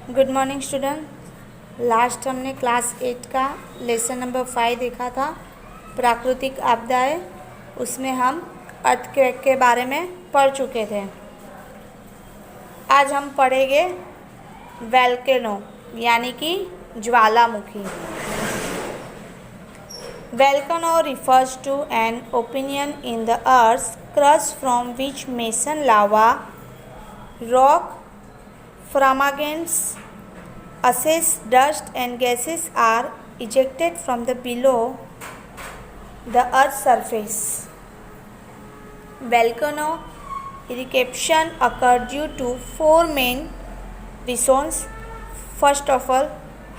Good morning student. Last हमने class 8 का lesson number 5 देखा था, प्राकृतिक आपदाएं। उसमें हम अर्थक्वेक के बारे में पढ़ चुके थे। आज हम पढ़ेंगे वोल्केनो यानी कि ज्वालामुखी। Volcano refers to an opening in the earth's crust from which molten lava, rock, fragments, ashes, dust and gases are ejected from the below the earth's surface. Volcano eruption occur due to four main reasons. First of all,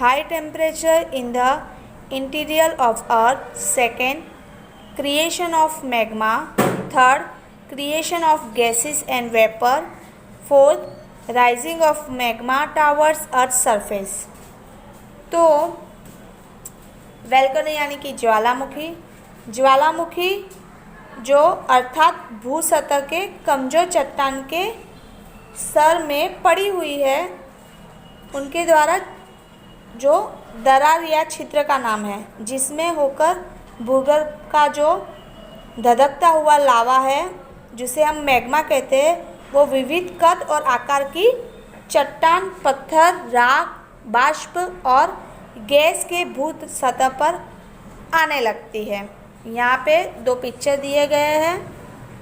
high temperature in the interior of earth. Second, creation of magma. Third, creation of gases and vapor. Fourth, rising of magma towards earth surface. तो volcano यानी कि ज्वालामुखी जो अर्थात भू सतह के कमजोर चट्टान के सर में पड़ी हुई है, उनके द्वारा जो दरार या छिद्र का नाम है, जिसमें होकर भूगर्भ का जो धधकता हुआ लावा है, जिसे हम मैग्मा कहते हैं, वो विविध कद और आकार की चट्टान, पत्थर, राख, बाष्प और गैस के भू सतह पर आने लगती है। यहाँ पे दो पिक्चर दिए गए हैं।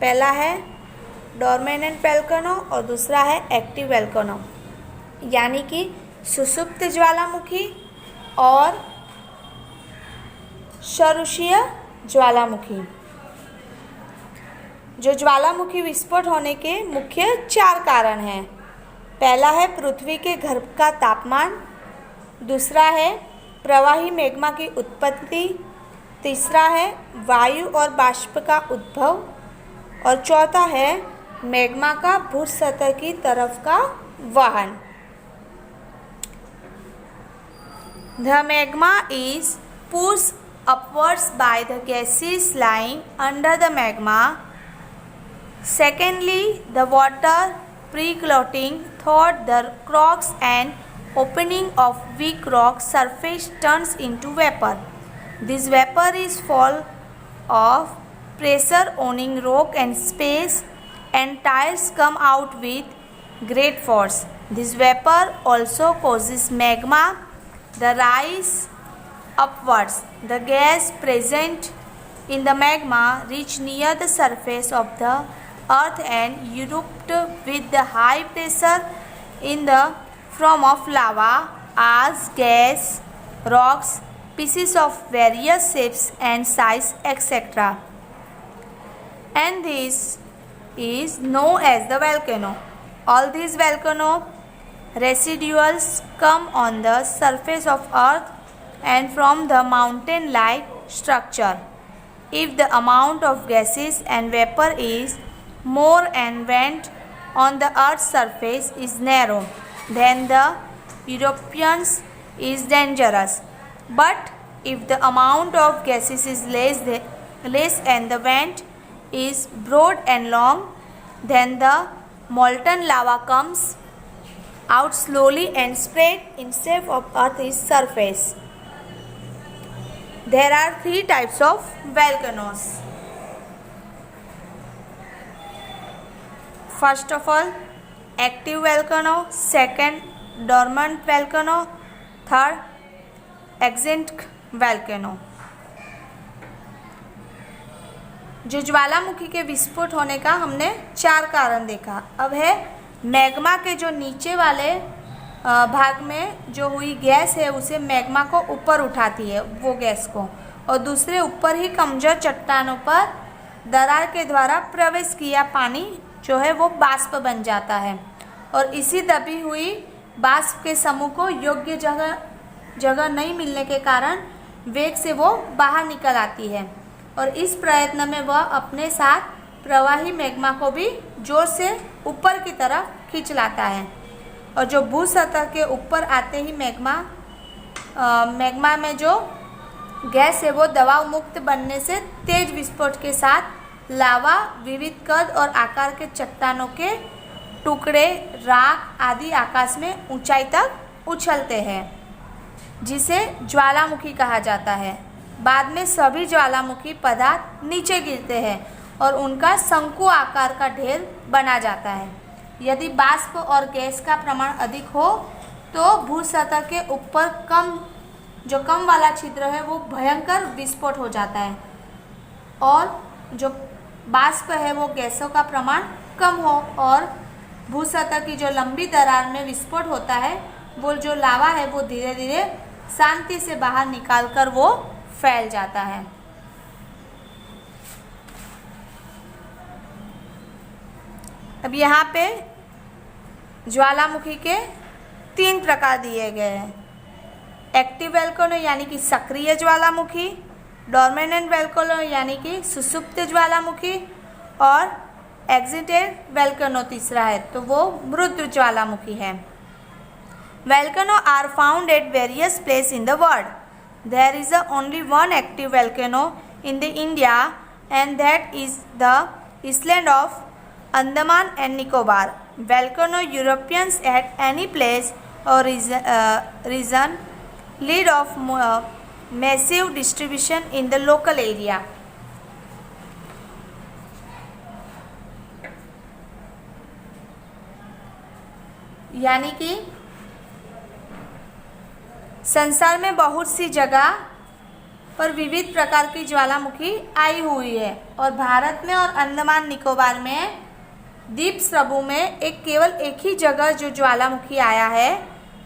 पहला है डोरमेंट वोल्केनो और दूसरा है एक्टिव वोल्केनो यानी कि सुषुप्त ज्वालामुखी और सरुषीय ज्वालामुखी। जो ज्वालामुखी विस्फोट होने के मुख्य 4 कारण हैं। पहला है पृथ्वी के गर्भ का तापमान, दूसरा है प्रवाही मैग्मा की उत्पत्ति, तीसरा है वायु और बाष्प का उद्भव और चौथा है मैग्मा का भू सतह की तरफ का वहन। The magma is pushed upwards by the gases lying under the magma. Secondly, the water pre-clotting through the cracks and opening of weak rock surface turns into vapor. This vapor is fall of pressure owning rock and space, and tiles come out with great force. This vapor also causes magma the rise upwards. The gas present in the magma reach near the surface of the earth and erupt with the high pressure in the form of lava, ash, gas, rocks, pieces of various shapes and size, etc. And this is known as the volcano. All these volcano residuals come on the surface of earth and from the mountain-like structure. If the amount of gases and vapor is more and vent on the earth's surface is narrow, then the eruptions is dangerous. But if the amount of gases is less and the vent is broad and long, then the molten lava comes out slowly and spread in shape of Earth's surface. There are 3 types of volcanoes. First of all, active volcano. Second, dormant volcano. Third, extinct volcano. जो ज्वालामुखी के विस्फोट होने का हमने 4 कारण देखा। अब है मैग्मा के जो नीचे वाले भाग में जो हुई गैस है, उसे मैग्मा को ऊपर उठाती है, वो गैस को, और दूसरे ऊपर ही कमजोर चट्टानों पर दरार के द्वारा प्रवेश किया पानी जो है वो बाष्प बन जाता है, और इसी दबी हुई बाष्प के समूह को योग्य जगह नहीं मिलने के कारण वेग से वो बाहर निकल आती है, और इस प्रयत्न में वह अपने साथ प्रवाही मैग्मा को भी जोर से ऊपर की तरफ खींच लाता है, और जो भू सतह के ऊपर आते ही मैग्मा में जो गैस है वो दबाव मुक्त बनने से तेज विस्फोट के साथ लावा, विविध कद और आकार के चट्टानों के टुकड़े, राख आदि आकाश में ऊंचाई तक उछलते हैं, जिसे ज्वालामुखी कहा जाता है। बाद में सभी ज्वालामुखी पदार्थ नीचे गिरते हैं और उनका शंकु आकार का ढेर बना जाता है। यदि वाष्प और गैस का प्रमाण अधिक हो तो भूसतह के ऊपर कम वाला छिद्र है वो भयंकर विस्फोट हो जाता है, और जो वाष्प है वो गैसों का प्रमाण कम हो और भूसतह की जो लंबी दरार में विस्फोट होता है, वो जो लावा है वो धीरे धीरे शांति से बाहर निकालकर वो फैल जाता है। अब यहाँ पे ज्वालामुखी के 3 प्रकार दिए गए हैं। एक्टिव वोल्केनो यानी कि सक्रिय ज्वालामुखी, डोर्मेनेंट वोल्केनो यानी कि सुसुप्त ज्वालामुखी, और एक्सिटेड वोल्केनो तीसरा है, तो वो मृत ज्वालामुखी है। Volcano are found at various places in the world. There is only one active volcano in the India, and that is the island of Andaman and Nicobar. Volcano eruptions at any place or region lead of massive distribution in the local area. यानी कि संसार में बहुत सी जगह पर विविध प्रकार की ज्वालामुखी आई हुई है, और भारत में और अंडमान निकोबार में द्वीप समूह में केवल एक ही जगह जो ज्वालामुखी आया है।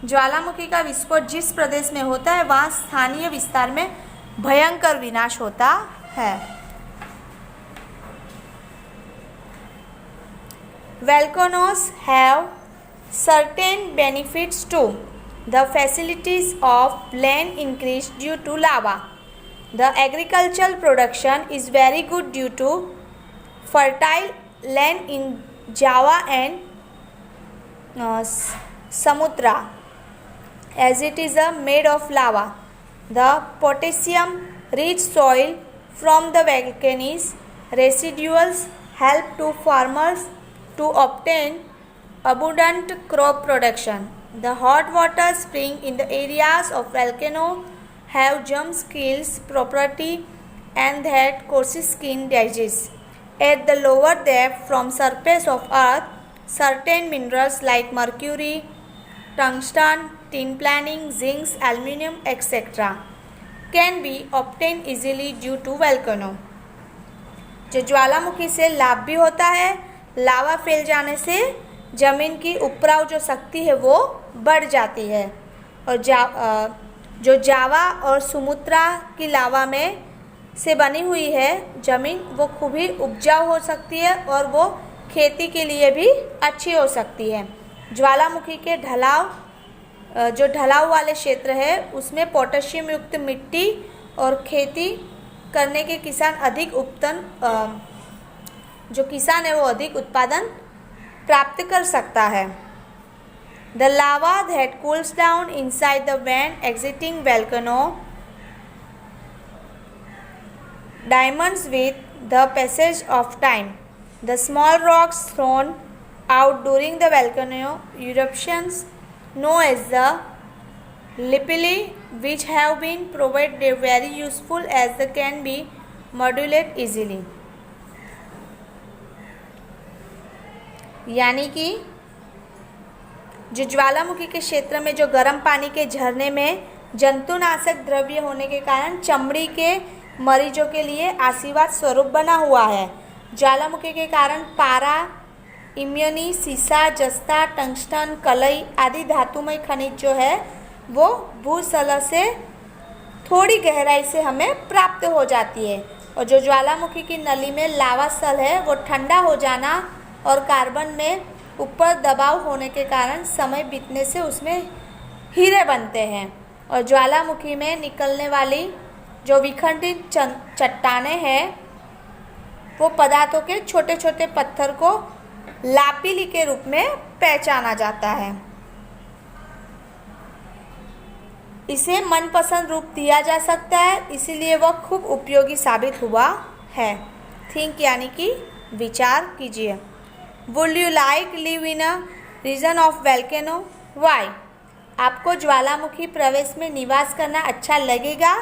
ज्वालामुखी का विस्फोट जिस प्रदेश में होता है वहाँ स्थानीय विस्तार में भयंकर विनाश होता है। Volcanoes have certain benefits too. The facilities of land increase due to lava. The agricultural production is very good due to fertile land in Java and Sumatra, as it is made of lava. The potassium-rich soil from the volcanic residuals help to farmers to obtain abundant crop production. The hot water spring in the areas of volcano have germ kills property and that causes skin disease. At the lower depth from surface of earth, certain minerals like mercury, tungsten, tin planing, zinc, aluminium, etc. can be obtained easily due to volcano. जो ज्वालामुखी से लाभ भी होता है, लावा फैल जाने से जमीन की उपराव जो शक्ति है वो बढ़ जाती है, और जो जावा और सुमुत्रा की लावा में से बनी हुई है जमीन वो खूब ही उपजाऊ हो सकती है और वो खेती के लिए भी अच्छी हो सकती है। ज्वालामुखी के जो ढलाव वाले क्षेत्र है उसमें पोटेशियम युक्त मिट्टी और खेती करने के किसान है वो अधिक उत्पादन प्राप्त कर सकता है। The lava that cools down inside the vent exiting volcano diamonds with the passage of time. The small rocks thrown out during the volcano eruptions, known as the lapilli, which have been proved very useful as they can be modulated easily. यानी कि जो ज्वालामुखी के क्षेत्र में जो गर्म पानी के झरने में जंतुनाशक द्रव्य होने के कारण चमड़ी के मरीजों के लिए आशीर्वाद स्वरूप बना हुआ है। ज्वालामुखी के कारण पारा, इम्यूनी, सीसा, जस्ता, टंगस्टन, कलई आदि धातुमय खनिज जो है वो भूस्थल से थोड़ी गहराई से हमें प्राप्त हो जाती है, और जो ज्वालामुखी की नली में लावा स्थल है वो ठंडा हो जाना और कार्बन में ऊपर दबाव होने के कारण समय बीतने से उसमें हीरे बनते हैं, और ज्वालामुखी में निकलने वाली जो विखंडित चट्टानें हैं वो पदार्थों के छोटे छोटे पत्थर को लापिली के रूप में पहचाना जाता है। इसे मनपसंद रूप दिया जा सकता है, इसीलिए वह खूब उपयोगी साबित हुआ है। थिंक यानी कि विचार कीजिए। Would you like live in a region of volcano? Why? आपको ज्वालामुखी प्रवेश में निवास करना अच्छा लगेगा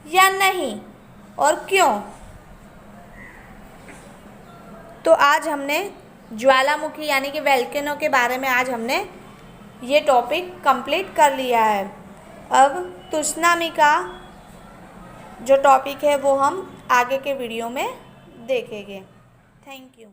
या नहीं, और क्यों? तो आज हमने ज्वालामुखी यानी कि वोल्केनो के बारे में आज हमने ये टॉपिक कंप्लीट कर लिया है। अब तुसनामी का जो टॉपिक है वो हम आगे के वीडियो में देखेंगे। Thank you.